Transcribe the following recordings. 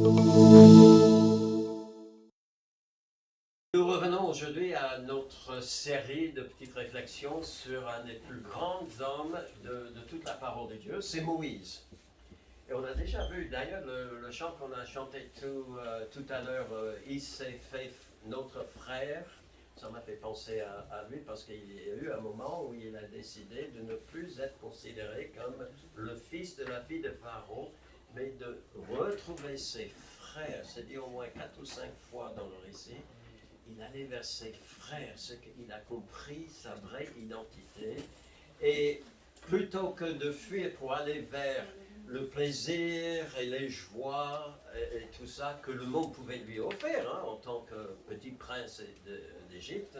Nous revenons aujourd'hui à notre série de petites réflexions sur un des plus grands hommes de toute la parole de Dieu, c'est Moïse. Et on a déjà vu d'ailleurs le chant qu'on a chanté tout à l'heure, il s'est fait notre frère. Ça m'a fait penser à lui parce qu'il y a eu un moment où il a décidé de ne plus être considéré comme le fils de la fille de Pharaon, mais de retrouver ses frères. C'est dit au moins 4 ou 5 fois dans le récit. Il allait vers ses frères, ce qu'il a compris, sa vraie identité. Et plutôt que de fuir pour aller vers le plaisir et les joies et tout ça que le monde pouvait lui offrir en tant que petit prince d'Égypte,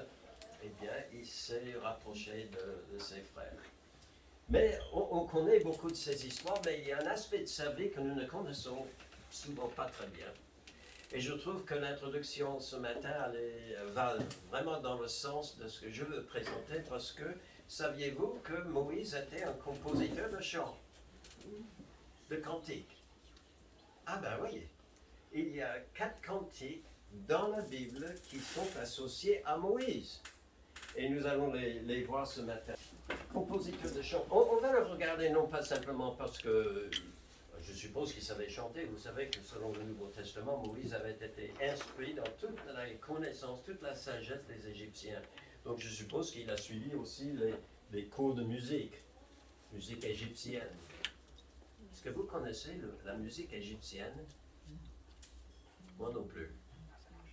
eh bien, il s'est rapproché de ses frères. Mais on connaît beaucoup de ces histoires, mais il y a un aspect de sa vie que nous ne connaissons souvent pas très bien. Et je trouve que l'introduction ce matin va vraiment dans le sens de ce que je veux présenter, parce que saviez-vous que Moïse était un compositeur de chants, de cantiques? Ah ben oui, il y a 4 cantiques dans la Bible qui sont associés à Moïse. Et nous allons les voir ce matin. Compositeur de chants. On va le regarder non pas simplement parce que je suppose qu'il savait chanter. Vous savez que selon le Nouveau Testament, Moïse avait été instruit dans toute la connaissance, toute la sagesse des Égyptiens. Donc je suppose qu'il a suivi aussi les cours de musique égyptienne. Est-ce que vous connaissez la musique égyptienne? Moi non plus.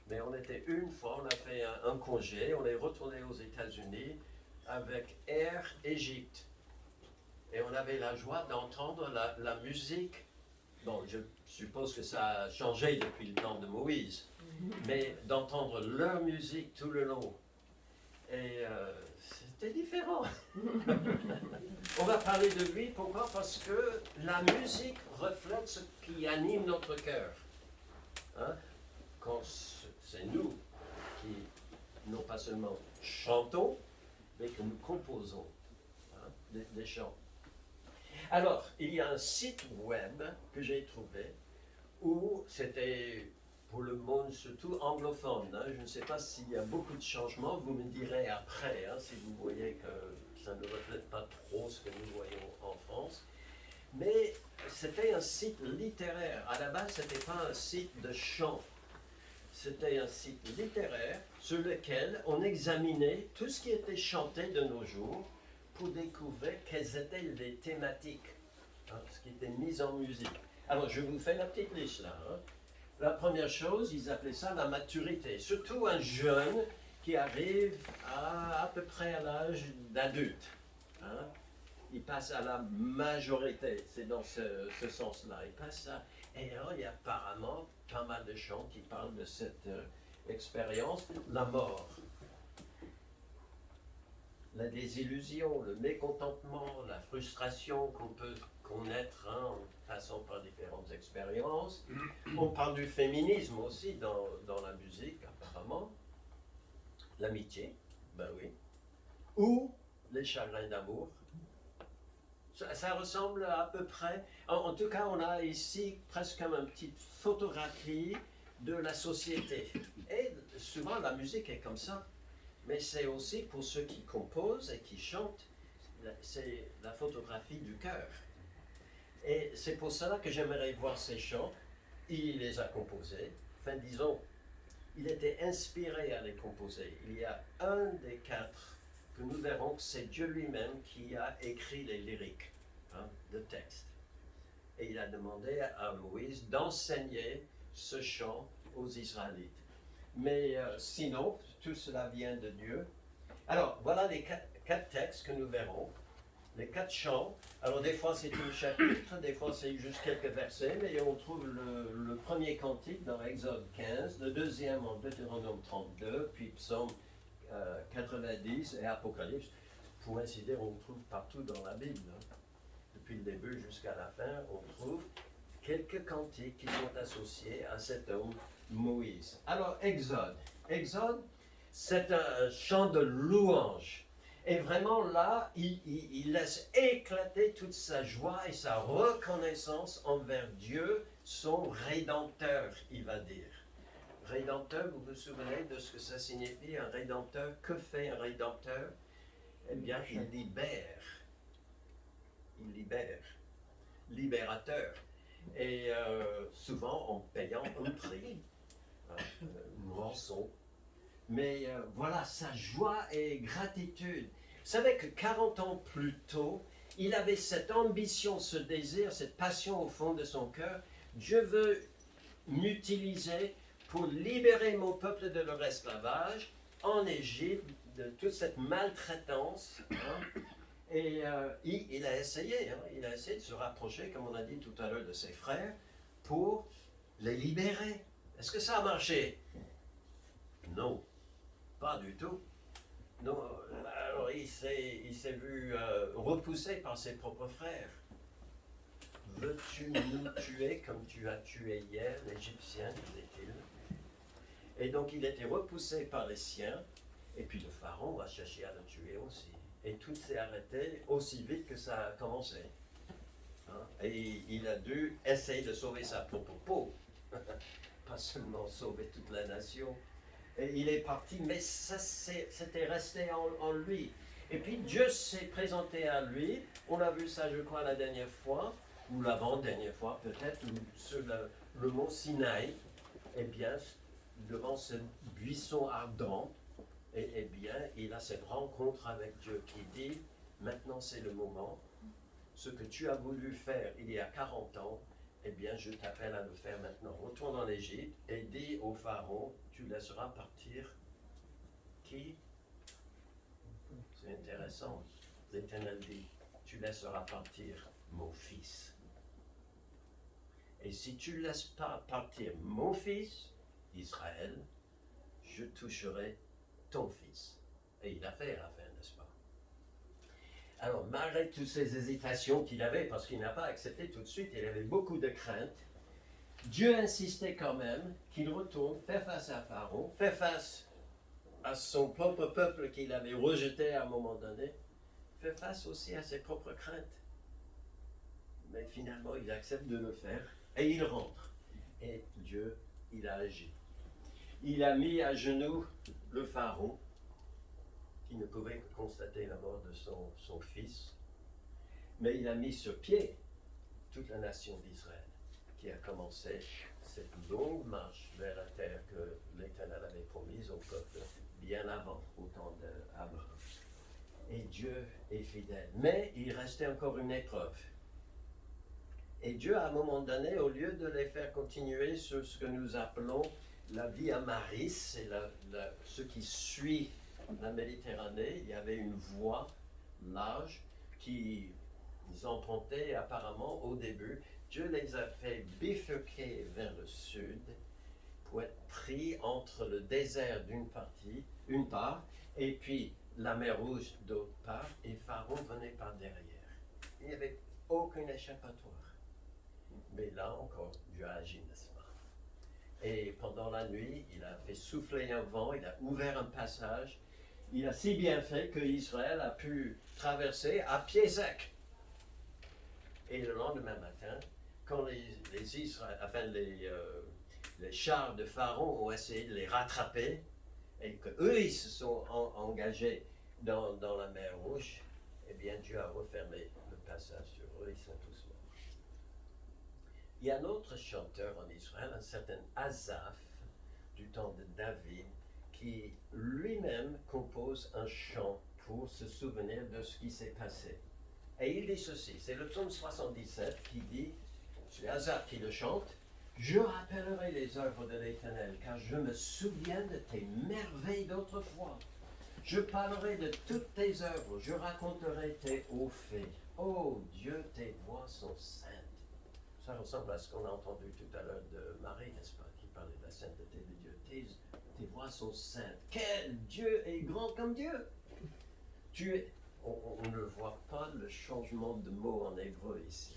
Mais on était une fois, on a fait un congé, on est retourné aux États-Unis avec Air Égypte. Et on avait la joie d'entendre la musique. Bon, je suppose que ça a changé depuis le temps de Moïse, mais d'entendre leur musique tout le long. Et c'était différent. On va parler de lui, pourquoi? Parce que la musique reflète ce qui anime notre cœur. Quand c'est nous qui, non pas seulement chantons, mais que nous composons des chants. Alors, il y a un site web que j'ai trouvé où c'était pour le monde surtout anglophone. Je ne sais pas s'il y a beaucoup de changements, vous me direz après, si vous voyez que ça ne reflète pas trop ce que nous voyons en France. Mais c'était un site littéraire. À la base, ce n'était pas un site de chant. C'était un site littéraire sur lequel on examinait tout ce qui était chanté de nos jours pour découvrir quelles étaient les thématiques, ce qui était mis en musique. Alors, je vous fais la petite liste là. La première chose, ils appelaient ça la maturité. Surtout un jeune qui arrive à peu près à l'âge d'adulte. Il passe à la majorité, c'est dans ce sens-là. Il passe à... Et alors, il y a apparemment pas mal de chants qui parlent de cette expérience, la mort, la désillusion, le mécontentement, la frustration qu'on peut connaître en passant par différentes expériences. On parle du féminisme aussi dans la musique, apparemment. L'amitié, ben oui. Ou les chagrins d'amour. Ça ressemble à peu près, en tout cas on a ici presque comme une petite photographie de la société. Et souvent la musique est comme ça, mais c'est aussi pour ceux qui composent et qui chantent, c'est la photographie du cœur. Et c'est pour cela que j'aimerais voir ces chants. Il les a composés, enfin disons, il était inspiré à les composer. Il y a un des 4 que nous verrons que c'est Dieu lui-même qui a écrit les lyriques, le texte. Et il a demandé à Moïse d'enseigner ce chant aux Israélites. Mais sinon, tout cela vient de Dieu. Alors, voilà les 4 textes que nous verrons, les 4 chants. Alors, des fois c'est un chapitre, des fois c'est juste quelques versets, mais on trouve le premier cantique dans Exode 15, le deuxième en Deutéronome 32, puis Psaume 90 et Apocalypse. Pour ainsi dire, on trouve partout dans la Bible. Depuis le début jusqu'à la fin, on trouve quelques cantiques qui sont associés à cet homme Moïse. Alors, Exode, c'est un chant de louange. Et vraiment là, il laisse éclater toute sa joie et sa reconnaissance envers Dieu, son Rédempteur, il va dire. Rédempteur, vous vous souvenez de ce que ça signifie, un Rédempteur? Que fait un Rédempteur? Eh bien, il libère. Il libère. Libérateur. Et souvent en payant un prix, une rançon. Mais voilà, sa joie et gratitude. Vous savez que 40 ans plus tôt, il avait cette ambition, ce désir, cette passion au fond de son cœur. Dieu veut m'utiliser pour libérer mon peuple de leur esclavage en Égypte, de toute cette maltraitance. Hein. Et il a essayé, il a essayé de se rapprocher, comme on a dit tout à l'heure, de ses frères pour les libérer. Est-ce que ça a marché? Non, pas du tout. Non, alors il s'est vu repoussé par ses propres frères. Veux-tu nous tuer comme tu as tué hier l'Égyptien, disait-il. Et donc il était repoussé par les siens, et puis le pharaon a cherché à le tuer aussi. Et tout s'est arrêté aussi vite que ça a commencé. Hein? Et il a dû essayer de sauver sa propre peau, pas seulement sauver toute la nation. Et il est parti, mais ça c'était resté en lui. Et puis Dieu s'est présenté à lui, on a vu ça je crois la dernière fois, ou l'avant-dernière fois peut-être, sur le mont Sinaï, eh bien, devant ce buisson ardent, eh bien, il a cette rencontre avec Dieu qui dit, maintenant c'est le moment, ce que tu as voulu faire il y a 40 ans, eh bien, je t'appelle à le faire maintenant. Retourne en Égypte et dis au Pharaon, tu laisseras partir qui? C'est intéressant. L'Éternel dit, tu laisseras partir mon fils. Et si tu ne laisses pas partir mon fils, Israël, je toucherai ton fils. Et il a fait à la fin, n'est-ce pas? Alors, malgré toutes ces hésitations qu'il avait, parce qu'il n'a pas accepté tout de suite, il avait beaucoup de craintes, Dieu insistait quand même qu'il retourne, faire face à Pharaon, faire face à son propre peuple qu'il avait rejeté à un moment donné, faire face aussi à ses propres craintes. Mais finalement, il accepte de le faire et il rentre. Et Dieu, il a agi. Il a mis à genoux le Pharaon, qui ne pouvait que constater la mort de son fils, mais il a mis sur pied toute la nation d'Israël, qui a commencé cette longue marche vers la terre que l'Éternel avait promise au peuple bien avant, au temps d'Abraham. Et Dieu est fidèle. Mais il restait encore une épreuve. Et Dieu, à un moment donné, au lieu de les faire continuer sur ce que nous appelons la Via Maris, c'est ce qui suit la Méditerranée, il y avait une voie large qu'ils empruntaient apparemment au début. Dieu les a fait bifurquer vers le sud pour être pris entre le désert une part, et puis la mer Rouge d'autre part, et Pharaon venait par derrière. Il n'y avait aucun échappatoire. Mais là encore, Dieu a agi, n'est-ce pas? Et pendant la nuit, il a fait souffler un vent, il a ouvert un passage. Il a si bien fait que Israël a pu traverser à pied sec. Et le lendemain matin, quand les chars de Pharaon ont essayé de les rattraper, et qu'eux, ils se sont engagés dans la mer Rouge, eh bien, Dieu a refermé le passage sur eux, ils sont tous morts. Il y a un autre chanteur en Israël, un certain Asaph, du temps de David, qui lui-même compose un chant pour se souvenir de ce qui s'est passé. Et il dit ceci, c'est le psaume 77 qui dit, c'est Asaph qui le chante, « Je rappellerai les œuvres de l'Éternel, car je me souviens de tes merveilles d'autrefois. Je parlerai de toutes tes œuvres, je raconterai tes hauts faits. Oh Dieu, tes voix sont saintes. » Ça ressemble à ce qu'on a entendu tout à l'heure de Marie, n'est-ce pas, qui parlait de la sainteté de Dieu. Tes voix sont saintes. Quel Dieu est grand comme Dieu! On ne voit pas le changement de mot en hébreu ici.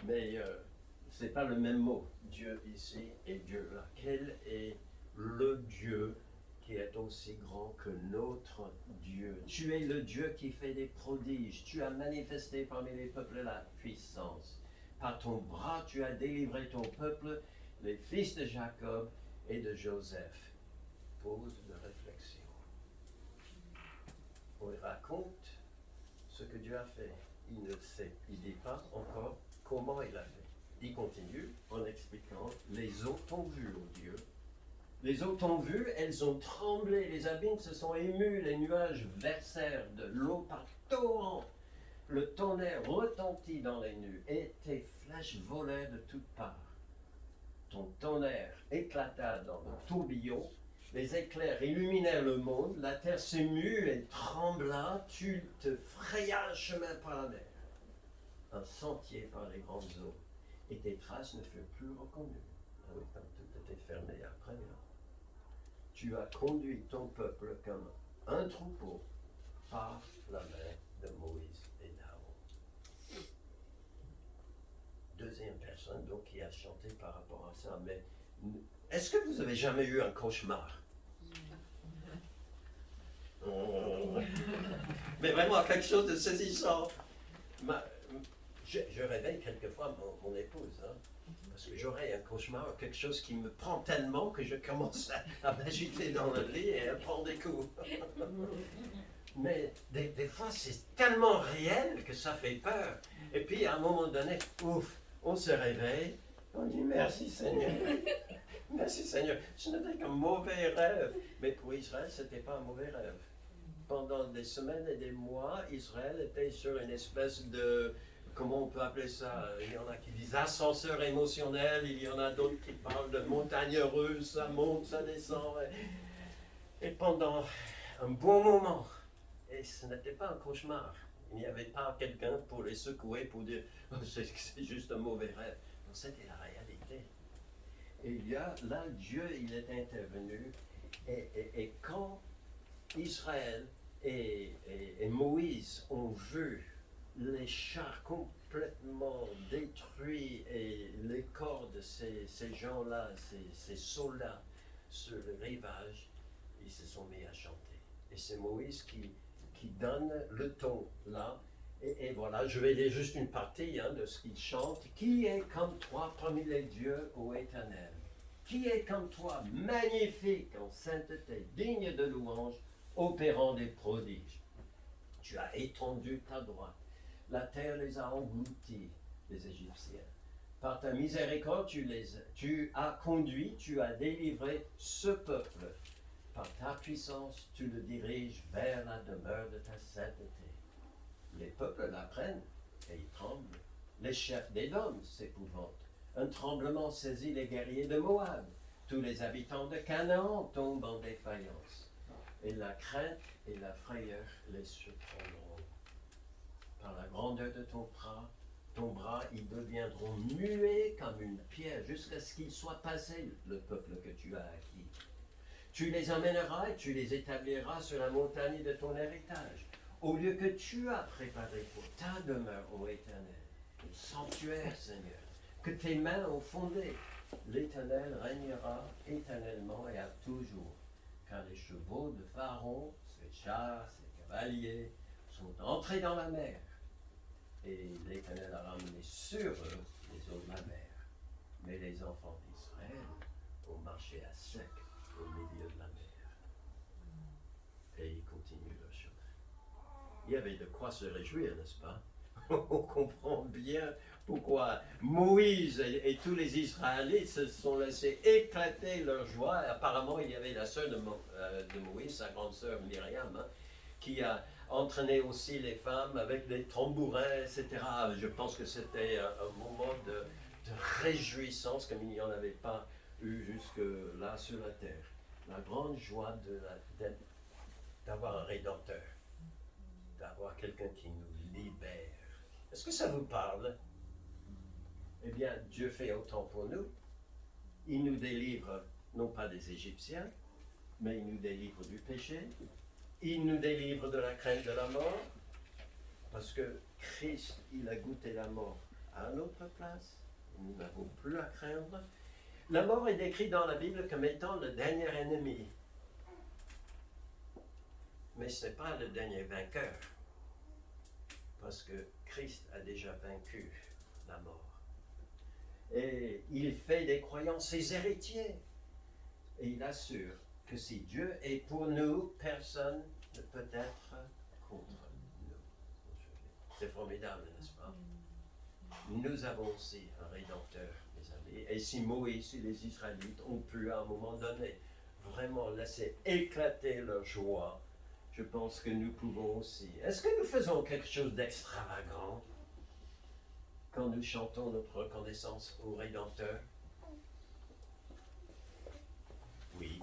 Mais ce n'est pas le même mot, Dieu ici et Dieu là. Quel est le Dieu qui est aussi grand que notre Dieu. Tu es le Dieu qui fait des prodiges. Tu as manifesté parmi les peuples la puissance. Par ton bras, tu as délivré ton peuple, les fils de Jacob et de Joseph. Pause de réflexion. On raconte ce que Dieu a fait. Il ne sait, il ne dit pas encore comment il a fait. Il continue en expliquant, les eaux t'ont vu, ô Dieu. Les eaux t'ont vu, elles ont tremblé, les abîmes se sont émus, les nuages versèrent de l'eau par torrents. Le tonnerre retentit dans les nues et tes flèches volaient de toutes parts. Ton tonnerre éclata dans le tourbillon, les éclairs illuminèrent le monde, la terre s'émut et trembla, tu te frayas un chemin par la mer, un sentier par les grandes eaux, et tes traces ne furent plus reconnues. Ah oui, comme tout était fermé après. Tu as conduit ton peuple comme un troupeau par la main de Moïse et d'Aaron. Deuxième personne donc qui a chanté par rapport à ça, mais est-ce que vous avez jamais eu un cauchemar? Mais vraiment quelque chose de saisissant. Je réveille quelquefois mon épouse, hein, parce que j'aurai un cauchemar, quelque chose qui me prend tellement que je commence à m'agiter dans le lit et à prendre des coups. Mais des fois, c'est tellement réel que ça fait peur. Et puis, à un moment donné, ouf, on se réveille, on dit merci Seigneur. Merci Seigneur. Ce n'était qu'un mauvais rêve. Mais pour Israël, ce n'était pas un mauvais rêve. Pendant des semaines et des mois, Israël était sur une espèce de, comment on peut appeler ça? Il y en a qui disent ascenseur émotionnel, il y en a d'autres qui parlent de montagne russe, ça monte, ça descend. Et pendant un bon moment, et ce n'était pas un cauchemar, il n'y avait pas quelqu'un pour les secouer, pour dire oh, c'est juste un mauvais rêve. Non, c'était la réalité. Et il y a, là, Dieu, il est intervenu, et quand Israël et Moïse ont vu les chars complètement détruits et les corps de ces gens-là, ces soldats sur le rivage, ils se sont mis à chanter. Et c'est Moïse qui donne le ton là. Et voilà, je vais lire juste une partie de ce qu'il chante. Qui est comme toi parmi les dieux, ô Éternel? Qui est comme toi, magnifique en sainteté, digne de louange, opérant des prodiges? Tu as étendu ta droite. La terre les a engloutis, les Égyptiens. Par ta miséricorde, tu as conduit, tu as délivré ce peuple. Par ta puissance, tu le diriges vers la demeure de ta sainteté. Les peuples l'apprennent et ils tremblent. Les chefs d'Édom s'épouvantent. Un tremblement saisit les guerriers de Moab. Tous les habitants de Canaan tombent en défaillance. Et la crainte et la frayeur les surprendront. Par la grandeur de ton bras, ils deviendront muets comme une pierre jusqu'à ce qu'ils soient passés, le peuple que tu as acquis. Tu les emmèneras et tu les établiras sur la montagne de ton héritage, au lieu que tu as préparé pour ta demeure, ô Éternel, le sanctuaire, Seigneur, que tes mains ont fondé. L'Éternel régnera éternellement et à toujours, car les chevaux de Pharaon, ses chars, ses cavaliers, sont entrés dans la mer, et l'Éternel a ramené sur eux les eaux de la mer. Mais les enfants d'Israël ont marché à sec au milieu de la mer. Et ils continuent leur chemin. Il y avait de quoi se réjouir, n'est-ce pas? On comprend bien pourquoi Moïse et tous les Israélites se sont laissés éclater leur joie. Apparemment, il y avait la sœur de Moïse, sa grande sœur Myriam, qui a entraîné aussi les femmes avec des tambourins, etc. Je pense que c'était un moment de réjouissance comme il n'y en avait pas eu jusque-là sur la terre. La grande joie d'avoir un Rédempteur, d'avoir quelqu'un qui nous libère. Est-ce que ça vous parle? Eh bien, Dieu fait autant pour nous. Il nous délivre, non pas des Égyptiens, mais il nous délivre du péché. Il nous délivre de la crainte de la mort, parce que Christ, il a goûté la mort à notre place. Nous n'avons plus à craindre. La mort est décrite dans la Bible comme étant le dernier ennemi. mais ce n'est pas le dernier vainqueur, parce que Christ a déjà vaincu la mort. Et il fait des croyants ses héritiers. Et il assure que si Dieu est pour nous, personne ne peut être contre nous. C'est formidable, n'est-ce pas? Nous avons aussi un Rédempteur, mes amis. Et si Moïse et les Israélites ont pu, à un moment donné, vraiment laisser éclater leur joie, je pense que nous pouvons aussi. Est-ce que nous faisons quelque chose d'extravagant quand nous chantons notre reconnaissance au Rédempteur? Oui.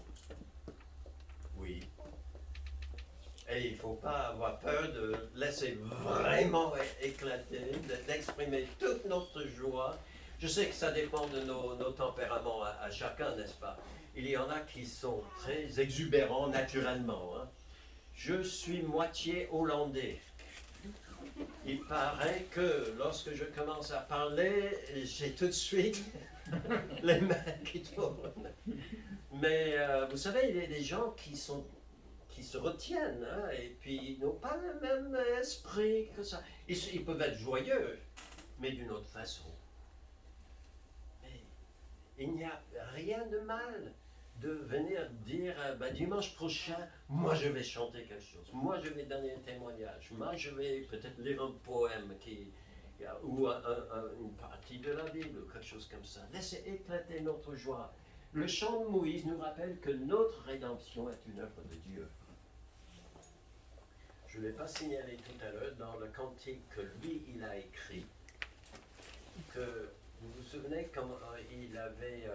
Oui. Et il ne faut pas avoir peur de laisser vraiment éclater, d'exprimer toute notre joie. Je sais que ça dépend de nos tempéraments à chacun, n'est-ce pas? Il y en a qui sont très exubérants naturellement. Hein. Je suis moitié hollandais. Il paraît que lorsque je commence à parler, j'ai tout de suite les mains qui tournent. Mais vous savez, il y a des gens qui se retiennent, hein, et puis ils n'ont pas le même esprit que ça. Ils peuvent être joyeux, mais d'une autre façon. Mais il n'y a rien de mal de venir dire, dimanche prochain, moi je vais chanter quelque chose, moi je vais donner un témoignage, moi je vais peut-être lire un poème ou une partie de la Bible, ou quelque chose comme ça. Laissez éclater notre joie. Le chant de Moïse nous rappelle que notre rédemption est une œuvre de Dieu. Je ne l'ai pas signalé tout à l'heure dans le cantique que lui, il a écrit, que vous vous souvenez comment il avait,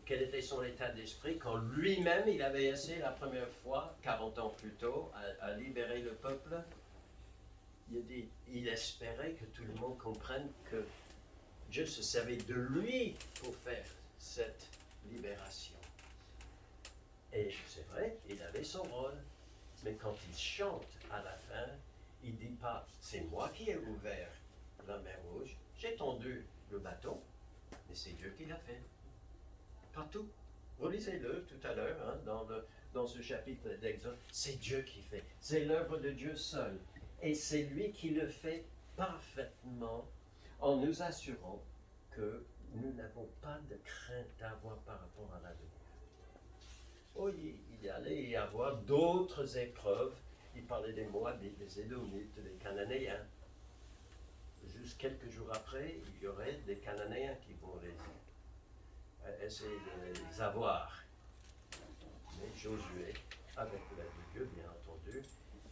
quel était son état d'esprit quand lui-même, il avait essayé la première fois, 40 ans plus tôt, à libérer le peuple. Il a dit, il espérait que tout le monde comprenne que Dieu se servait de lui pour faire cette libération. Et c'est vrai, il avait son rôle. Mais quand il chante à la fin, il ne dit pas « c'est moi qui ai ouvert la mer Rouge, j'ai tendu le bateau, mais c'est Dieu qui l'a fait. » Partout. Relisez-le tout à l'heure, hein, dans ce chapitre d'Exode. C'est Dieu qui fait. C'est l'œuvre de Dieu seul. Et c'est lui qui le fait parfaitement en nous assurant que nous n'avons pas de crainte à avoir par rapport à l'avenir. Oh, il allait y avoir d'autres épreuves. Il parlait des Moabites, des Édomites, des Cananéens. Juste quelques jours après, il y aurait des Cananéens qui vont essayer de les avoir. Mais Josué, avec l'aide de Dieu, bien entendu,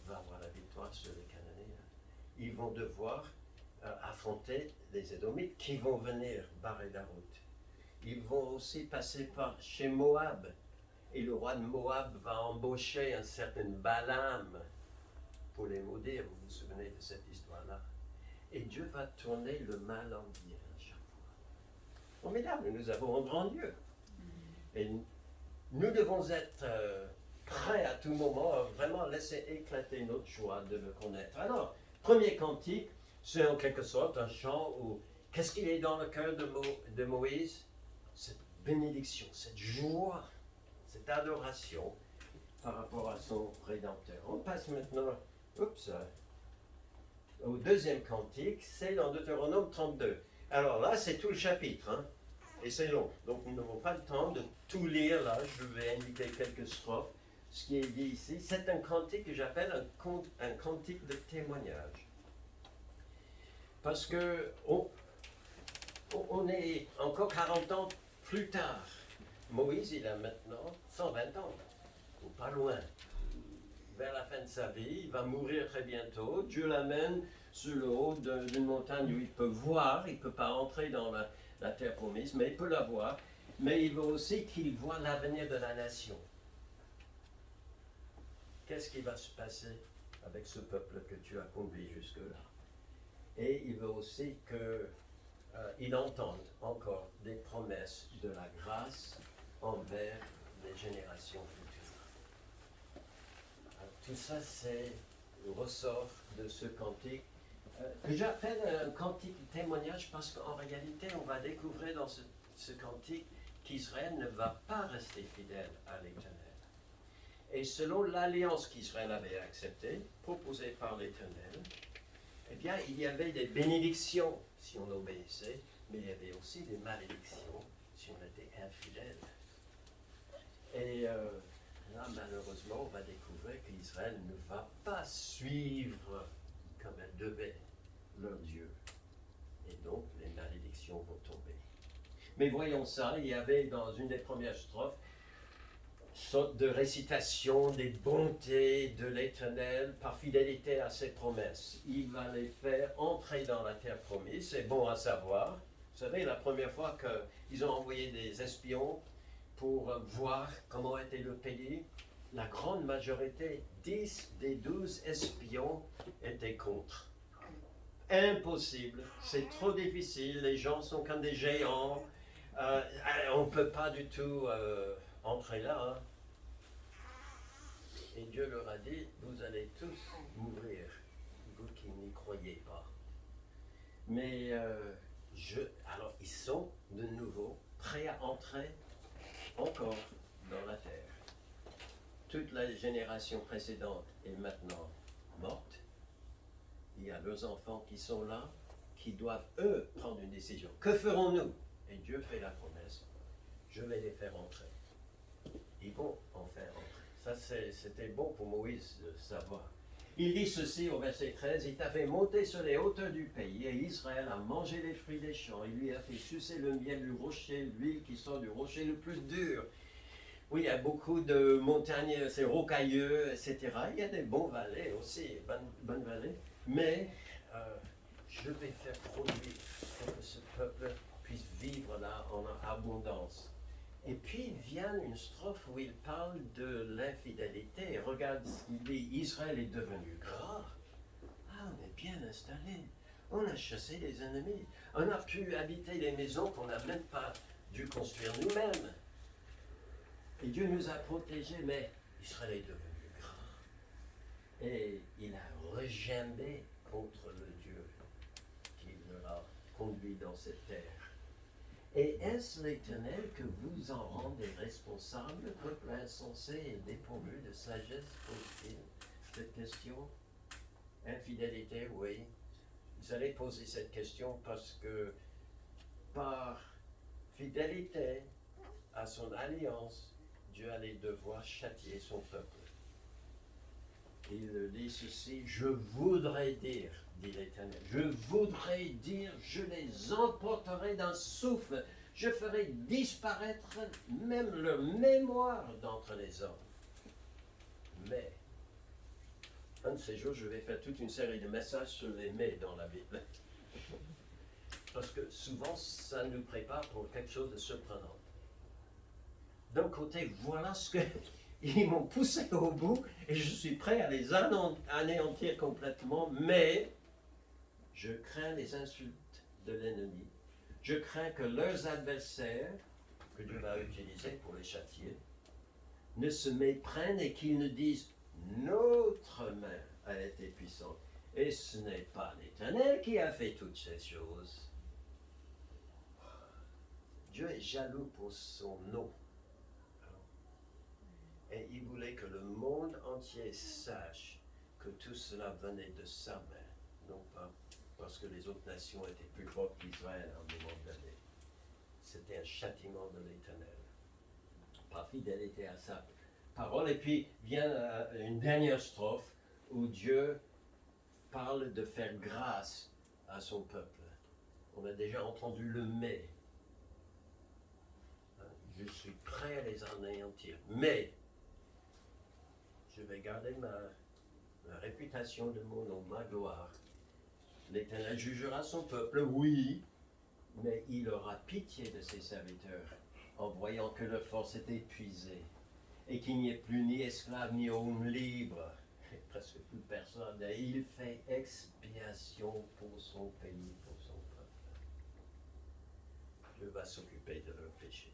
va avoir la victoire sur les Cananéens. Ils vont devoir affronter les Édomites qui vont venir barrer la route. Ils vont aussi passer par chez Moab. Et le roi de Moab va embaucher un certain Balaam pour les maudire. Vous vous souvenez de cette histoire-là? Et Dieu va tourner le mal en bien à chaque fois. Formidable, nous avons un grand Dieu. Et nous devons être prêts à tout moment à vraiment laisser éclater notre joie de le connaître. Alors, premier cantique, c'est en quelque sorte un chant où, qu'est-ce qu'il est dans le cœur de Moïse? Cette bénédiction, cette joie, cette adoration par rapport à son Rédempteur. On passe maintenant au deuxième cantique, c'est dans Deutéronome 32. Alors là, c'est tout le chapitre, hein, et c'est long. Donc nous n'avons pas le temps de tout lire là, je vais indiquer quelques strophes. Ce qui est dit ici, c'est un cantique que j'appelle un cantique de témoignage. Parce que on est encore 40 ans plus tard. Moïse, il a maintenant 120 ans, ou pas loin. Vers la fin de sa vie, il va mourir très bientôt. Dieu l'amène sur le haut d'une montagne où il peut voir, il ne peut pas entrer dans la terre promise, mais il peut la voir. Mais il veut aussi qu'il voit l'avenir de la nation. Qu'est-ce qui va se passer avec ce peuple que tu as conduit jusque-là? Et il veut aussi qu'il entende encore des promesses de la grâce envers les générations futures. Alors, tout ça, c'est le ressort de ce cantique que j'appelle un cantique de témoignage parce qu'en réalité, on va découvrir dans ce cantique qu'Israël ne va pas rester fidèle à l'Éternel. Et selon l'alliance qu'Israël avait acceptée, proposée par l'Éternel, eh bien, il y avait des bénédictions si on obéissait, mais il y avait aussi des malédictions si on était infidèle. Et là, malheureusement, on va découvrir qu'Israël ne va pas suivre comme elle devait leur Dieu. Et donc, les malédictions vont tomber. Mais voyons ça, il y avait dans une des premières strophes sorte de récitation des bontés de l'Éternel par fidélité à ses promesses. Il va les faire entrer dans la terre promise, c'est bon à savoir. Vous savez, la première fois qu'ils ont envoyé des espions pour voir comment était le pays, la grande majorité, 10 des 12 espions étaient contre. Impossible, c'est trop difficile, les gens sont comme des géants, on ne peut pas du tout entrer là. Hein. Et Dieu leur a dit, vous allez tous mourir, vous qui n'y croyez pas. Mais alors ils sont de nouveau prêts à entrer encore dans la terre. Toute la génération précédente est maintenant morte. Il y a leurs enfants qui sont là, qui doivent eux prendre une décision. Que ferons-nous? Et Dieu fait la promesse, je vais les faire entrer. Ils vont en faire entrer. Ça, c'était bon pour Moïse de savoir. Il dit ceci au verset 13, il t'a fait monter sur les hauteurs du pays, et Israël a mangé les fruits des champs. Il lui a fait sucer le miel du rocher, l'huile qui sort du rocher le plus dur. Oui, il y a beaucoup de montagnes, c'est rocailleux, etc. Il y a des bons vallées aussi, bonnes vallées. Mais je vais faire produire pour que ce peuple puisse vivre là en abondance. Et puis vient une strophe où il parle de l'infidélité. Regarde ce qu'il dit, Israël est devenu gras. Ah, on est bien installé. On a chassé les ennemis. On a pu habiter les maisons qu'on n'a même pas dû construire nous-mêmes. Et Dieu nous a protégés, mais Israël est devenu gras. Et il a regimbé contre le Dieu qui leur a conduit dans cette terre. Et est-ce l'Éternel que vous en rendez responsable, peuple insensé et dépourvu de sagesse, pose-t-il cette question? Infidélité, oui. Vous allez poser cette question parce que par fidélité à son alliance, Dieu allait devoir châtier son peuple. Il dit ceci, je voudrais dire, dit l'Éternel, je voudrais dire, je les emporterai d'un souffle, je ferai disparaître même leur mémoire d'entre les hommes. Mais, un de ces jours, je vais faire toute une série de messages sur les mais dans la Bible. Parce que souvent, ça nous prépare pour quelque chose de surprenant. D'un côté, voilà ce que... Ils m'ont poussé au bout et je suis prêt à les anéantir complètement, mais je crains les insultes de l'ennemi. Je crains que leurs adversaires, que Dieu va utiliser pour les châtier, ne se méprennent et qu'ils ne disent « Notre main a été puissante ». Et ce n'est pas l'Éternel qui a fait toutes ces choses. Dieu est jaloux pour son nom. Et il voulait que le monde entier sache que tout cela venait de sa main, non pas parce que les autres nations étaient plus fortes qu'Israël à un moment donné. C'était un châtiment de l'Éternel, par fidélité à sa parole. Et puis vient une dernière strophe où Dieu parle de faire grâce à son peuple. On a déjà entendu le mais. Je suis prêt à les anéantir, mais je vais garder ma réputation de mon nom, ma gloire. L'Éternel jugera son peuple, oui, mais il aura pitié de ses serviteurs en voyant que leur force est épuisée et qu'il n'y ait plus ni esclaves ni hommes libres, presque plus personne. Et il fait expiation pour son pays, pour son peuple. Dieu va s'occuper de leurs péchés.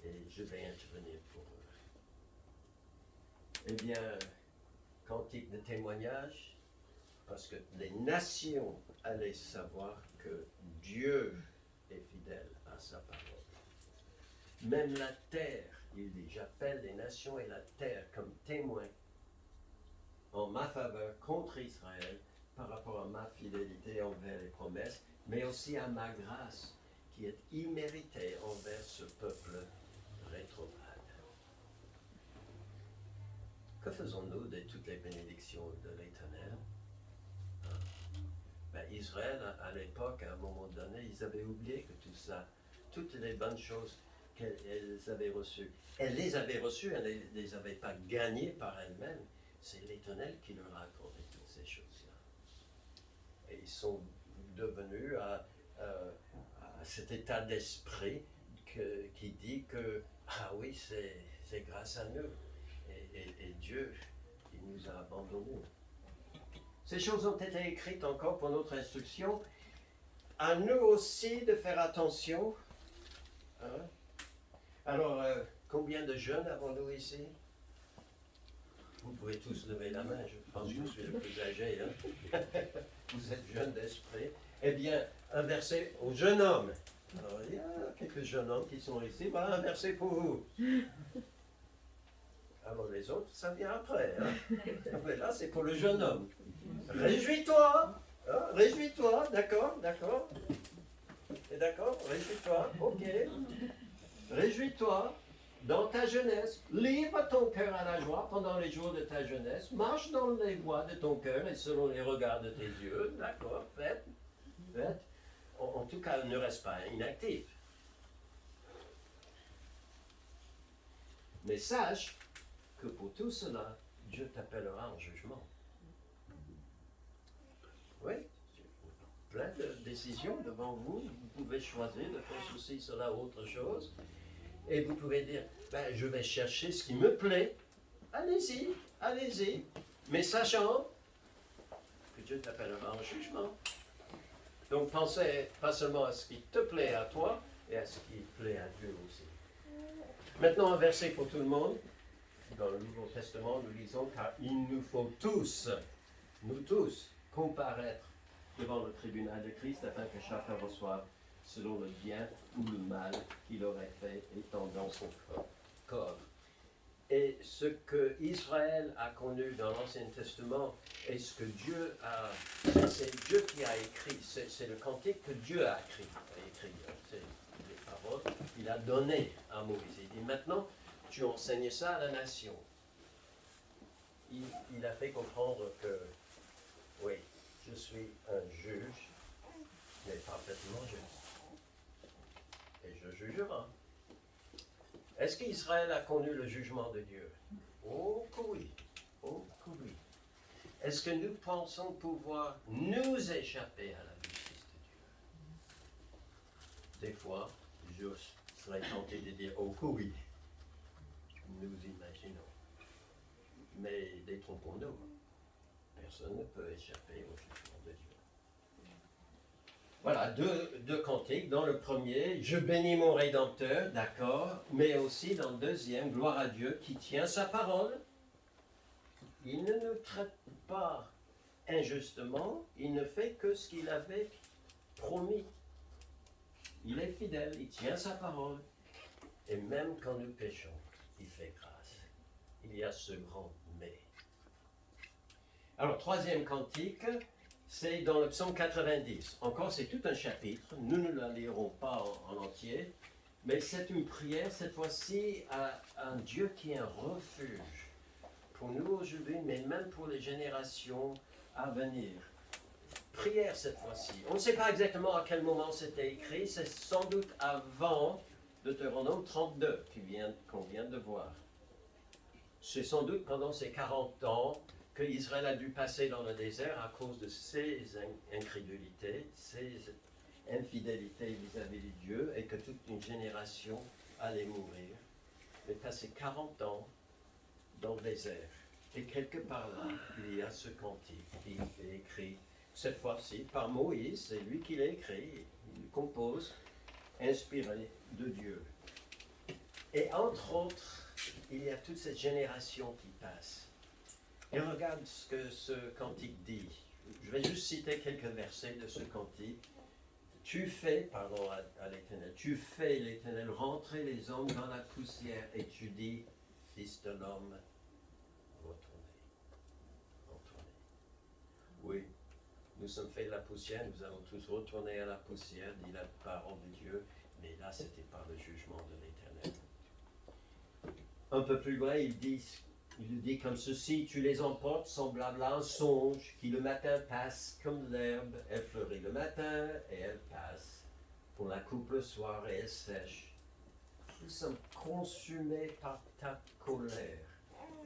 Et je vais intervenir pour eux. Eh bien, cantique de témoignage, parce que les nations allaient savoir que Dieu est fidèle à sa parole. Même la terre Il dit, j'appelle les nations et la terre comme témoins en ma faveur contre Israël par rapport à ma fidélité envers les promesses, mais aussi à ma grâce qui est imméritée envers ce peuple rétrograde. Que faisons-nous de toutes les bénédictions de l'Éternel? Israël, à l'époque, à un moment donné, ils avaient oublié que tout ça, toutes les bonnes choses qu'elles avaient reçues, elles les avaient reçues, elles ne les avaient pas gagnées par elles-mêmes. C'est l'Éternel qui leur a accordé toutes ces choses-là. Et ils sont devenus à cet état d'esprit qui dit que, ah oui, c'est grâce à nous. Et Dieu, il nous a abandonnés. Ces choses ont été écrites encore pour notre instruction. À nous aussi de faire attention. Hein? Alors, combien de jeunes avons-nous ici? Vous pouvez tous lever la main, je pense que je suis le plus âgé. Hein? Vous êtes jeunes d'esprit. Eh bien, un verset aux jeunes hommes. Alors, il y a quelques jeunes hommes qui sont ici. Voilà un verset pour vous. Alors les autres, ça vient après. Hein? Mais là, c'est pour le jeune homme. Réjouis-toi, hein? Réjouis-toi, d'accord, d'accord. Et d'accord, réjouis-toi, ok. Réjouis-toi dans ta jeunesse. Livre ton cœur à la joie pendant les jours de ta jeunesse. Marche dans les voies de ton cœur et selon les regards de tes yeux. D'accord, faites. En tout cas, ne reste pas inactif. Mais sache que pour tout cela, Dieu t'appellera en jugement. Oui, plein de décisions devant vous. Vous pouvez choisir de faire ceci, cela, autre chose. Et vous pouvez dire, je vais chercher ce qui me plaît. Allez-y, allez-y. Mais sachant que Dieu t'appellera en jugement. Donc pensez pas seulement à ce qui te plaît à toi, et à ce qui plaît à Dieu aussi. Maintenant, un verset pour tout le monde. Dans le Nouveau Testament, nous lisons, car il nous faut tous, nous tous, comparaître devant le tribunal de Christ afin que chacun reçoive selon le bien ou le mal qu'il aurait fait étant dans son corps. Et ce que Israël a connu dans l'Ancien Testament et ce que Dieu a, c'est Dieu qui a écrit, c'est le cantique que Dieu a écrit, c'est les paroles qu'il a données à Moïse. Il dit maintenant, tu enseignes ça à la nation. Il a fait comprendre que, oui, je suis un juge, mais parfaitement juste. Et je jugerai. Est-ce qu'Israël a connu le jugement de Dieu? Oh que oui, oh que oui. Est-ce que nous pensons pouvoir nous échapper à la justice de Dieu? Des fois, je serais tenté de dire, oh que oui. Nous imaginons. Mais détrompons-nous. Personne ne peut échapper au jugement de Dieu. Voilà, deux cantiques. Dans le premier, je bénis mon Rédempteur, d'accord, mais aussi dans le deuxième, gloire à Dieu qui tient sa parole. Il ne nous traite pas injustement, il ne fait que ce qu'il avait promis. Il est fidèle, il tient sa parole, et même quand nous péchons, il fait grâce. Il y a ce grand mais. Alors, troisième cantique, c'est dans le psaume 90. Encore, c'est tout un chapitre. Nous ne la lirons pas en entier, mais c'est une prière, cette fois-ci, à un Dieu qui est un refuge pour nous aujourd'hui, mais même pour les générations à venir. Prière, cette fois-ci. On ne sait pas exactement à quel moment c'était écrit. C'est sans doute avant Deutéronome 32 qu'on vient de voir. C'est sans doute pendant ces 40 ans que Israël a dû passer dans le désert à cause de ses incrédulités, ses infidélités vis-à-vis de Dieu, et que toute une génération allait mourir. Il a passé 40 ans dans le désert. Et quelque part là, il y a ce cantique qui est écrit, cette fois-ci, par Moïse, c'est lui qui l'a écrit, il compose, inspiré de Dieu. Et entre autres, il y a toute cette génération qui passe. Et regarde ce que ce cantique dit. Je vais juste citer quelques versets de ce cantique. Tu fais, parlons à l'Éternel, tu fais, l'Éternel, rentrer les hommes dans la poussière et tu dis, fils de l'homme, retournez. Retournez. Oui, nous sommes faits de la poussière, nous allons tous retourner à la poussière, dit la parole de Dieu, mais là c'était par le jugement de l'Éternel. Un peu plus loin, il dit comme ceci, tu les emportes semblable à un songe qui le matin passe comme l'herbe, elle fleurit le matin et elle passe. On la coupe le soir et elle sèche. Nous sommes consumés par ta colère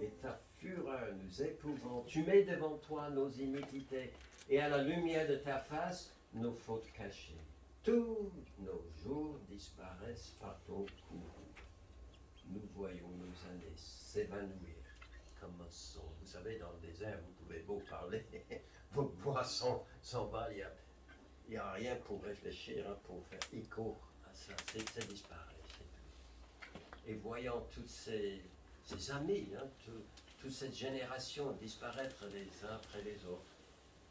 et ta fureur nous épouvons. Tu mets devant toi nos iniquités et à la lumière de ta face nos fautes cachées. Tous nos jours disparaissent par ton courroux. Nous voyons nos années s'évanouir comme un son. Vous savez, dans le désert, vous pouvez beau parler, vos poissons s'en vont, il n'y a rien pour réfléchir, hein, pour faire écho à ça. C'est disparaît, c'est tout. Et voyant tous ces amis, hein, toute cette génération disparaître les uns après les autres,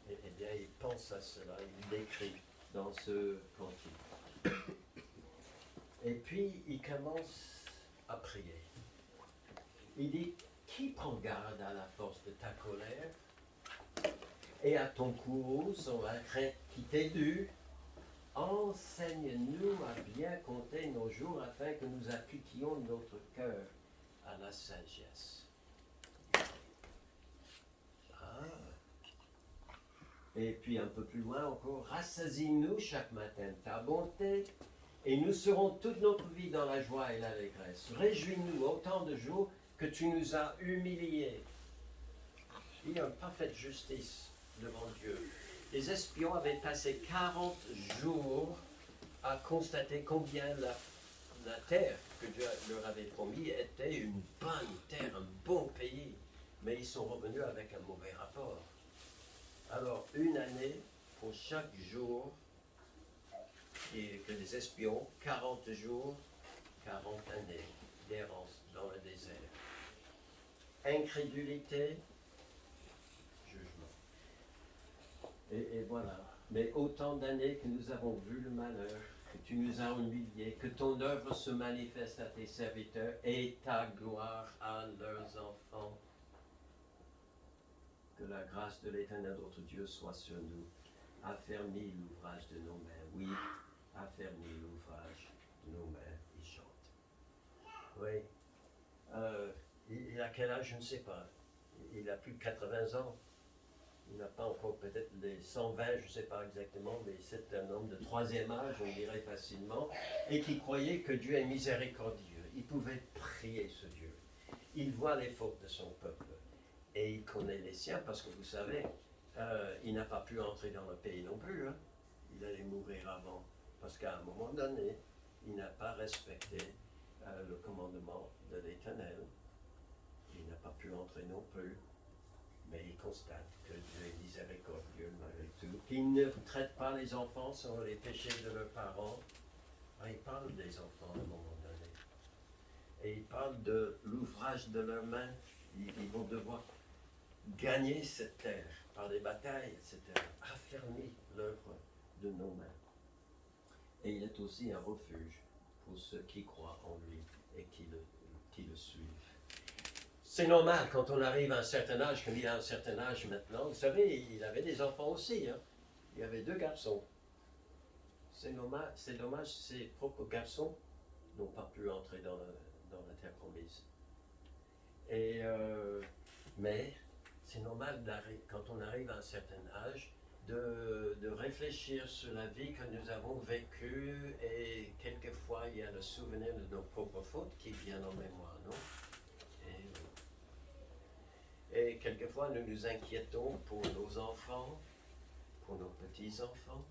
eh bien, il pense à cela, il l'écrit dans ce cantique. Et puis, il commence à prier. Il dit, qui prend garde à la force de ta colère et à ton courroux sur la crainte qui t'est due? Enseigne-nous à bien compter nos jours afin que nous appliquions notre cœur à la sagesse. Ah. Et puis un peu plus loin encore, rassasie-nous chaque matin de ta bonté et nous serons toute notre vie dans la joie et l'allégresse. Réjouis-nous autant de jours que tu nous as humiliés. Il y a une parfaite justice devant Dieu. Les espions avaient passé 40 jours à constater combien la terre que Dieu leur avait promis était une bonne terre, un bon pays. Mais ils sont revenus avec un mauvais rapport. Alors, une année pour chaque jour que les espions, 40 jours, 40 années d'errance dans le désert. Incrédulité, jugement. Et voilà. Mais autant d'années que nous avons vu le malheur, que tu nous as humiliés, que ton œuvre se manifeste à tes serviteurs et ta gloire à leurs enfants. Que la grâce de l'Éternel notre Dieu soit sur nous. Affermis l'ouvrage de nos mains. Oui, affermis l'ouvrage de nos mains. Il chante. Oui. Il a quel âge, je ne sais pas. Il a plus de 80 ans. Il n'a pas encore peut-être les 120, je ne sais pas exactement, mais c'est un homme de troisième âge, on dirait facilement, et qui croyait que Dieu est miséricordieux. Il pouvait prier ce Dieu. Il voit les fautes de son peuple. Et il connaît les siens, parce que vous savez, il n'a pas pu entrer dans le pays non plus. Hein. Il allait mourir avant, parce qu'à un moment donné, il n'a pas respecté le commandement de l'Éternel. Il n'a pas pu entrer non plus. Mais il constate que Dieu est miséricordieux malgré tout, qu'il ne traite pas les enfants selon les péchés de leurs parents. Il parle des enfants à un moment donné. Et il parle de l'ouvrage de leurs mains. Ils vont devoir gagner cette terre par des batailles, etc. Affermir l'œuvre de nos mains. Et il est aussi un refuge pour ceux qui croient en lui et qui le suivent. C'est normal quand on arrive à un certain âge, comme il a un certain âge maintenant. Vous savez, il avait des enfants aussi. Hein. Il y avait 2 garçons. C'est dommage, ses propres garçons n'ont pas pu entrer dans la terre promise. Mais c'est normal, quand on arrive à un certain âge, de réfléchir sur la vie que nous avons vécue, et quelquefois il y a le souvenir de nos propres fautes qui viennent en mémoire, non? Et quelquefois nous nous inquiétons pour nos enfants, pour nos petits-enfants.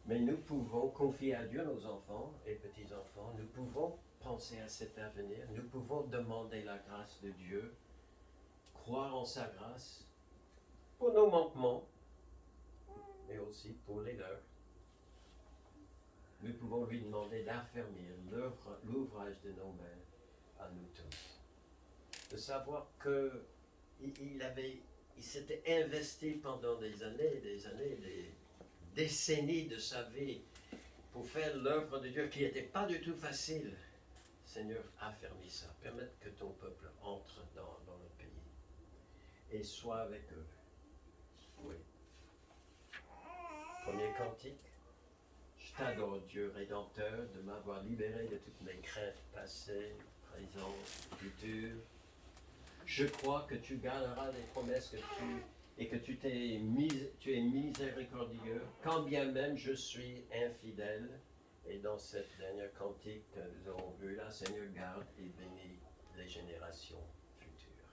Mais nous pouvons confier à Dieu nos enfants et petits-enfants, nous pouvons penser à cet avenir, nous pouvons demander la grâce de Dieu, croire en sa grâce pour nos manquements, mais aussi pour les leurs. Nous pouvons lui demander d'affermir l'ouvrage de nos mains à nous tous. De savoir qu'il s'était investi pendant des années, des décennies de sa vie pour faire l'œuvre de Dieu qui n'était pas du tout facile. Seigneur, affermis ça. Permette que ton peuple entre dans le pays et soit avec eux. Oui. Premier cantique. Je t'adore, Dieu Rédempteur, de m'avoir libéré de toutes mes craintes passées, présentes, futures. Je crois que tu garderas les promesses et que tu es miséricordieux, quand bien même je suis infidèle. Et dans cette dernière cantique que nous avons vue là, Seigneur, garde et bénit les générations futures.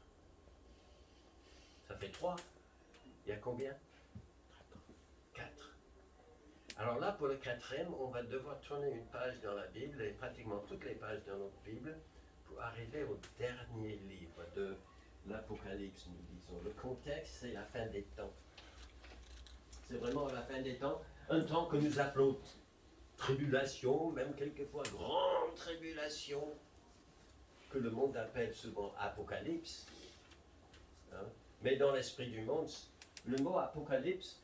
Ça fait 3. Il y a combien? 4. Alors là, pour le 4e, on va devoir tourner une page dans la Bible, et pratiquement toutes les pages dans notre Bible, pour arriver au dernier livre de l'Apocalypse, nous disons. Le contexte, c'est la fin des temps. C'est vraiment la fin des temps, un temps que nous appelons tribulation, même quelquefois grande tribulation, que le monde appelle souvent Apocalypse. Hein? Mais dans l'esprit du monde, le mot Apocalypse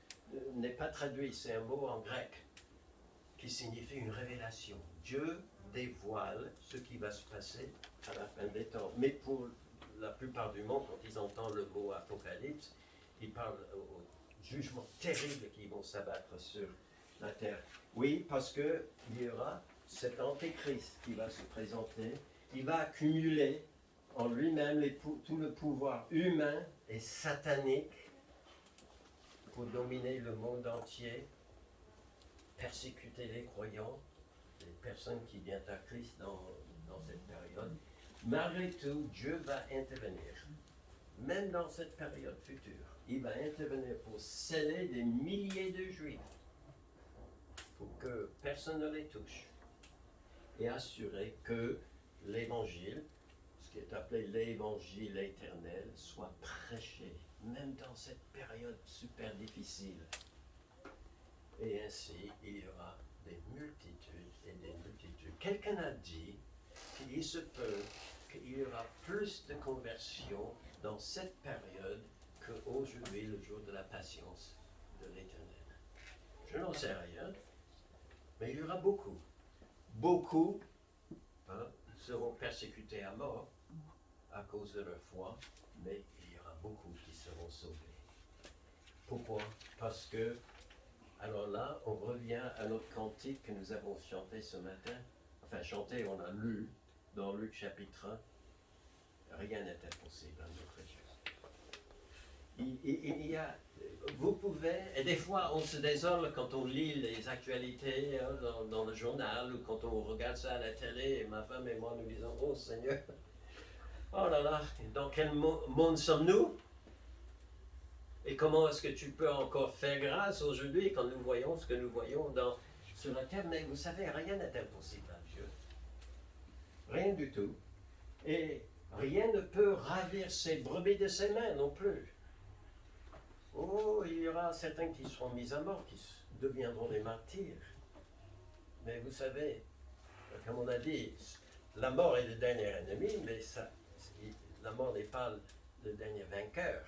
n'est pas traduit, c'est un mot en grec qui signifie une révélation. Dieu dévoile ce qui va se passer à la fin des temps. Mais pour la plupart du monde, quand ils entendent le mot Apocalypse, ils parlent aux jugements terribles qui vont s'abattre sur la terre. Oui, parce qu'il y aura cet antéchrist qui va se présenter, il va accumuler en lui-même tout le pouvoir humain et satanique pour dominer le monde entier, persécuter les croyants, les personnes qui viennent à Christ dans cette période. Malgré tout, Dieu va intervenir, même dans cette période future. Il va intervenir pour sceller des milliers de Juifs, pour que personne ne les touche, et assurer que l'Évangile, ce qui est appelé l'Évangile éternel, soit prêché, même dans cette période super difficile. Et ainsi, il y aura des multitudes et des multitudes. Quelqu'un a dit qu'il se peut qu'il y aura plus de conversions dans cette période qu'aujourd'hui, le jour de la patience de l'Éternel. Je n'en sais rien, mais il y aura beaucoup. Beaucoup seront persécutés à mort à cause de leur foi, mais il y aura beaucoup qui seront sauvés. Pourquoi? Parce que, alors là, on revient à notre cantique que nous avons chanté ce matin. Enfin, chanté, on a lu dans Luc chapitre 1. Rien n'est impossible à notre Dieu. Il y a, vous pouvez, et des fois on se désole quand on lit les actualités dans le journal ou quand on regarde ça à la télé, et ma femme et moi nous disons, oh Seigneur, oh là là, dans quel monde sommes-nous? Et comment est-ce que tu peux encore faire grâce aujourd'hui quand nous voyons ce que nous voyons sur la terre? Mais vous savez, rien n'est impossible à Dieu. Rien du tout. Et rien ne peut ravir ses brebis de ses mains non plus. Oh, il y aura certains qui seront mis à mort, qui deviendront des martyrs. Mais vous savez, comme on a dit, la mort est le dernier ennemi, mais la mort n'est pas le dernier vainqueur.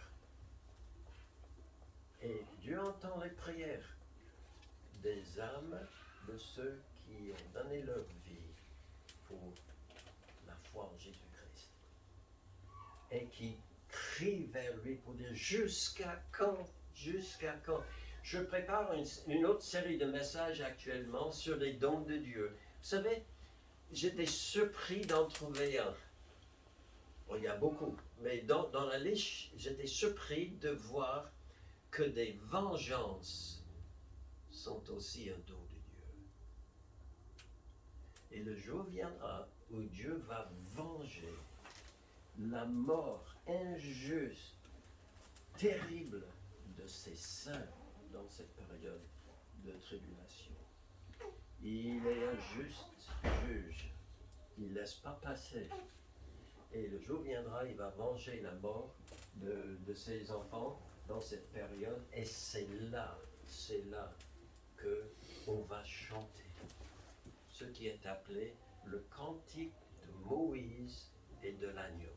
Et Dieu entend les prières des âmes de ceux qui ont donné leur vie pour la foi en Jésus-Christ. Et qui crient vers lui pour dire jusqu'à quand? Jusqu'à quand? Je prépare une autre série de messages actuellement sur les dons de Dieu. Vous savez, j'étais surpris d'en trouver un. Bon, il y a beaucoup, mais dans la liste, j'étais surpris de voir que des vengeances sont aussi un don de Dieu. Et le jour viendra où Dieu va venger la mort injuste, terrible de ses saints dans cette période de tribulation. Il est un juste juge. Il ne laisse pas passer. Et le jour viendra, il va venger la mort de ses enfants dans cette période, et c'est là que on va chanter ce qui est appelé le cantique de Moïse et de l'agneau.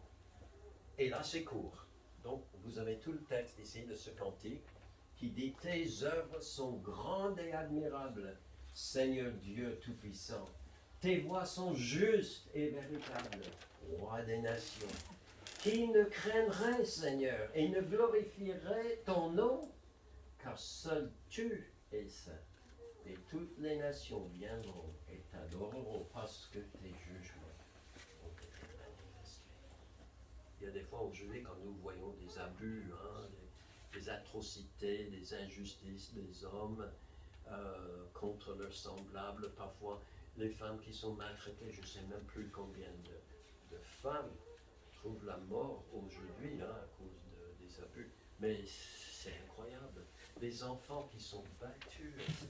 Et là, c'est court. Donc, vous avez tout le texte ici de ce cantique qui dit « Tes œuvres sont grandes et admirables, Seigneur Dieu Tout-Puissant. Tes voies sont justes et véritables, Roi des nations. Qui ne craindrait, Seigneur, et ne glorifierait ton nom, car seul tu es saint. Et toutes les nations viendront et t'adoreront parce que tes jugements ont été manifestés. » Il y a des fois aujourd'hui quand nous voyons des abus, des atrocités, des injustices des hommes contre leurs semblables, parfois les femmes qui sont maltraitées, je ne sais même plus combien de femmes trouvent la mort aujourd'hui à cause des abus. Mais c'est incroyable. Les enfants qui sont battus, etc.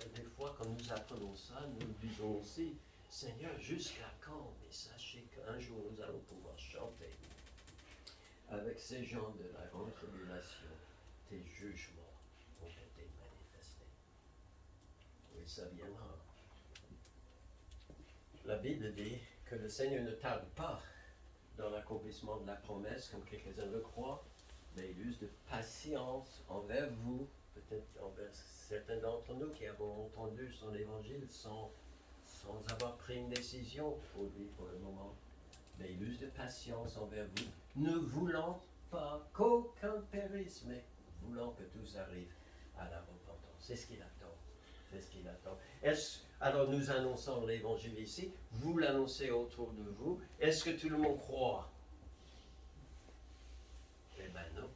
Et des fois, quand nous apprenons ça, nous disons aussi, Seigneur, jusqu'à quand? Mais sachez qu'un jour, nous allons pouvoir chanter avec ces gens de la grande tribulation. Tes jugements ont été manifestés. Oui, ça viendra. La Bible dit que le Seigneur ne tarde pas dans l'accomplissement de la promesse, comme quelques-uns le croient, mais il use de patience envers vous, peut-être envers certains d'entre nous qui avons entendu son évangile sans avoir pris une décision pour lui pour le moment. Mais il use de patience envers vous, ne voulant pas qu'aucun périsse, mais voulant que tous arrivent à la repentance. C'est ce qu'il attend. C'est ce qu'il attend. Alors nous annonçons l'évangile ici, vous l'annoncez autour de vous. Est-ce que tout le monde croit? Eh bien non.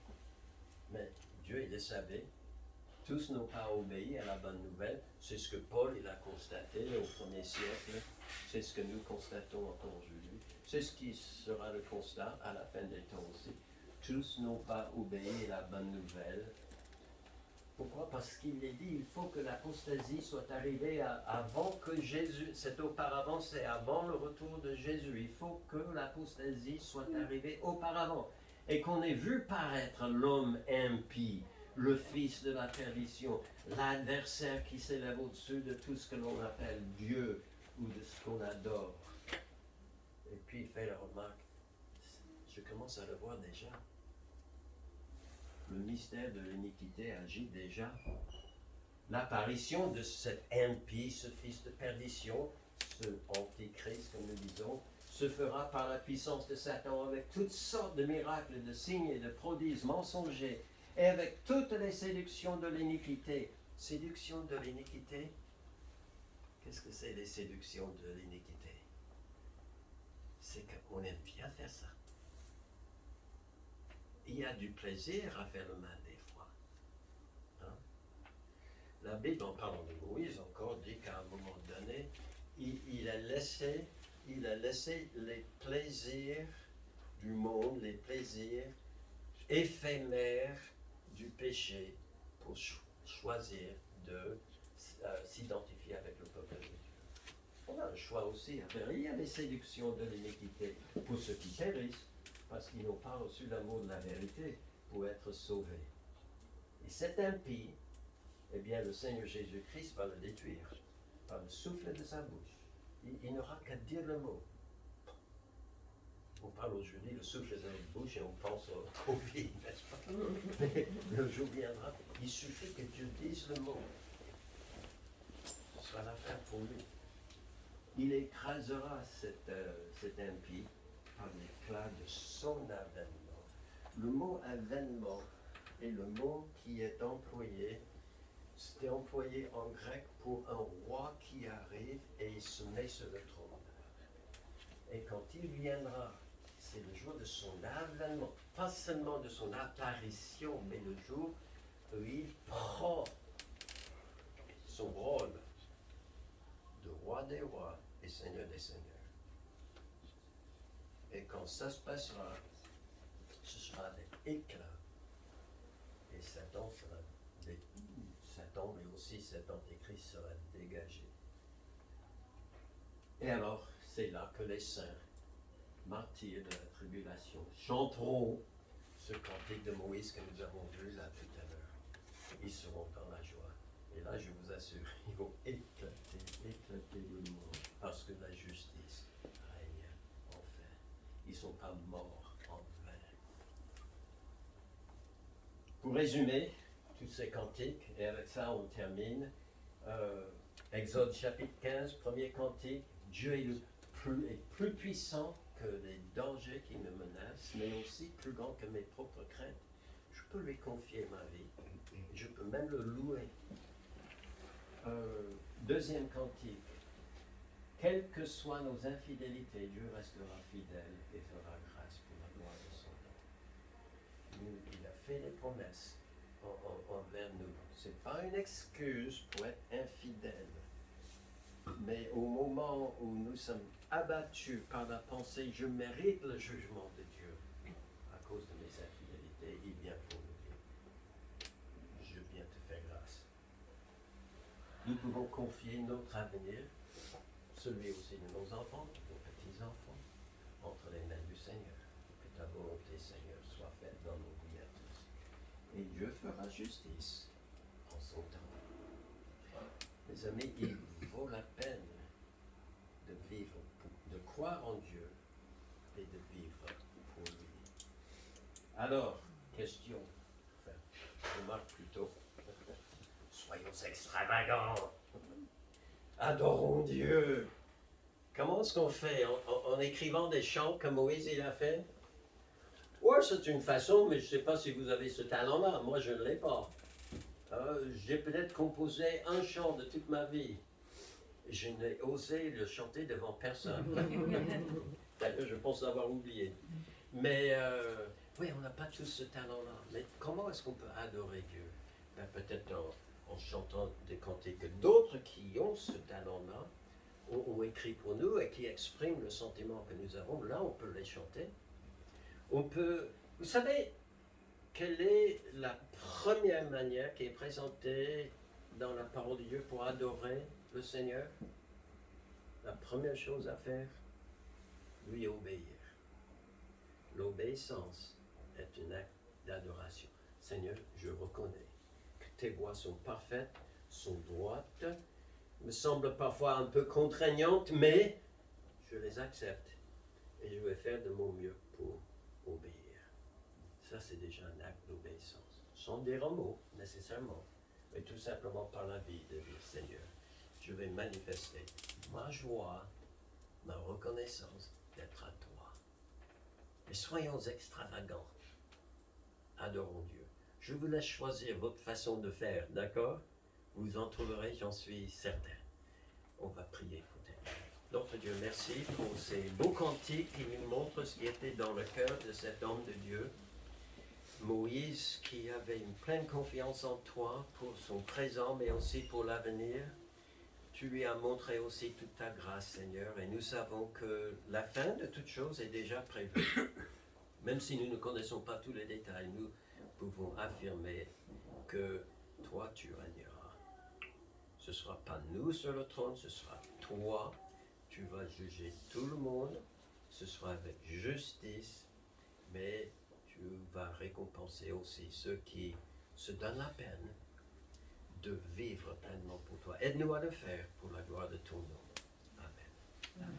Mais Dieu, il le savait. Tous n'ont pas obéi à la bonne nouvelle. C'est ce que Paul il a constaté au 1er siècle. C'est ce que nous constatons encore aujourd'hui. C'est ce qui sera le constat à la fin des temps aussi. Tous n'ont pas obéi à la bonne nouvelle. Pourquoi? Parce qu'il est dit, il faut que l'apostasie soit arrivée avant que Jésus, c'est auparavant, c'est avant le retour de Jésus. Il faut que l'apostasie soit arrivée auparavant. Et qu'on ait vu paraître l'homme impie, le fils de la perdition, l'adversaire qui s'élève au-dessus de tout ce que l'on appelle Dieu ou de ce qu'on adore. Et puis il fait la remarque, je commence à le voir déjà. Le mystère de l'iniquité agit déjà. L'apparition de cet impie, ce fils de perdition, ce antichrist, comme nous disons, se fera par la puissance de Satan avec toutes sortes de miracles, de signes et de prodiges mensongers, et avec toutes les séductions de l'iniquité. Séduction de l'iniquité? Qu'est-ce que c'est les séductions de l'iniquité? C'est qu'on aime bien faire ça. Il y a du plaisir à faire le mal des fois. Hein? La Bible, en parlant de Moïse, encore dit qu'à un moment donné, il a laissé les plaisirs du monde, les plaisirs éphémères du péché pour choisir de s'identifier avec le peuple de Dieu. On a un choix aussi. Il y a les séductions de l'iniquité pour ceux qui périssent, parce qu'ils n'ont pas reçu l'amour de la vérité pour être sauvés. Et cet impie, eh bien, le Seigneur Jésus-Christ va le détruire par le souffle de sa bouche. Il n'aura qu'à dire le mot. On parle aujourd'hui le souffle de notre bouche et on pense au Covid, n'est-ce pas? Mais le jour viendra, il suffit que Dieu dise le mot. Ce sera l'affaire pour lui. Il écrasera cet impie par l'éclat de son avènement. Le mot avènement est le mot qui est employé. C'était employé en grec pour un roi qui arrive et il se met sur le trône. Et quand il viendra, c'est le jour de son avènement, pas seulement de son apparition, mais le jour où il prend son rôle de roi des rois et seigneur des seigneurs. Et quand ça se passera, ce sera avec éclat. Et Satan mais aussi cet antéchrist sera dégagé. Et alors, c'est là que les saints, martyrs de la tribulation, chanteront ce cantique de Moïse que nous avons vu là tout à l'heure. Ils seront dans la joie. Et là, je vous assure, ils vont éclater de mort, parce que la justice règne enfin. Ils ne sont pas morts en vain. Pour résumer, tout ces cantiques, et avec ça on termine. Exode chapitre 15, premier cantique. Dieu est plus puissant que les dangers qui me menacent, mais aussi plus grand que mes propres craintes. Je peux lui confier ma vie. Je peux même le louer. Deuxième cantique. Quelles que soient nos infidélités, Dieu restera fidèle et fera grâce pour la gloire de son nom. Il a fait des promesses envers nous. Ce n'est pas une excuse pour être infidèle. Mais au moment où nous sommes abattus par la pensée, je mérite le jugement de Dieu à cause de mes infidélités, il vient pour nous dire, je viens te faire grâce. Nous pouvons confier notre avenir, celui aussi de nos enfants, de nos petits-enfants, entre les mains du Seigneur. Que ta volonté, Seigneur, soit faite dans nos vies à tous. Et Dieu fera justice en son temps. Mes amis, il vaut la peine de vivre, de croire en Dieu et de vivre pour lui. Alors, question, enfin, remarque plutôt, soyons extravagants, adorons Dieu. Comment est-ce qu'on fait? En écrivant des chants comme Moïse il a fait? Oui, c'est une façon, mais je ne sais pas si vous avez ce talent-là. Moi, je ne l'ai pas. J'ai peut-être composé un chant de toute ma vie. Je n'ai osé le chanter devant personne. D'ailleurs, je pense l'avoir oublié. Mais oui, on n'a pas tous ce talent-là. Mais comment est-ce qu'on peut adorer Dieu? Ben, peut-être en chantant des cantiques que d'autres qui ont ce talent-là ont écrit pour nous et qui expriment le sentiment que nous avons. Là, on peut les chanter. On peut... Vous savez, quelle est la première manière qui est présentée dans la parole de Dieu pour adorer le Seigneur? La première chose à faire, lui obéir. L'obéissance est un acte d'adoration. Seigneur, je reconnais que tes voies sont parfaites, sont droites, me semblent parfois un peu contraignantes, mais je les accepte et je vais faire de mon mieux pour obéir. Ça, c'est déjà un acte d'obéissance. Sans dire un mot, nécessairement, mais tout simplement par la vie de dire, Seigneur, je vais manifester ma joie, ma reconnaissance d'être à toi. Et soyons extravagants. Adorons Dieu. Je vous laisse choisir votre façon de faire, d'accord? Vous en trouverez, j'en suis certain. On va prier pour terminer. Notre Dieu, merci pour ces beaux cantiques qui nous montrent ce qui était dans le cœur de cet homme de Dieu. Moïse, qui avait une pleine confiance en toi pour son présent, mais aussi pour l'avenir. Tu lui as montré aussi toute ta grâce, Seigneur, et nous savons que la fin de toute chose est déjà prévue. Même si nous ne connaissons pas tous les détails, nous pouvons affirmer que toi, tu régneras. Ce ne sera pas nous sur le trône, ce sera toi. Tu vas juger tout le monde, ce sera avec justice, mais tu vas récompenser aussi ceux qui se donnent la peine de vivre pleinement pour toi. Aide-nous à le faire pour la gloire de ton nom. Amen.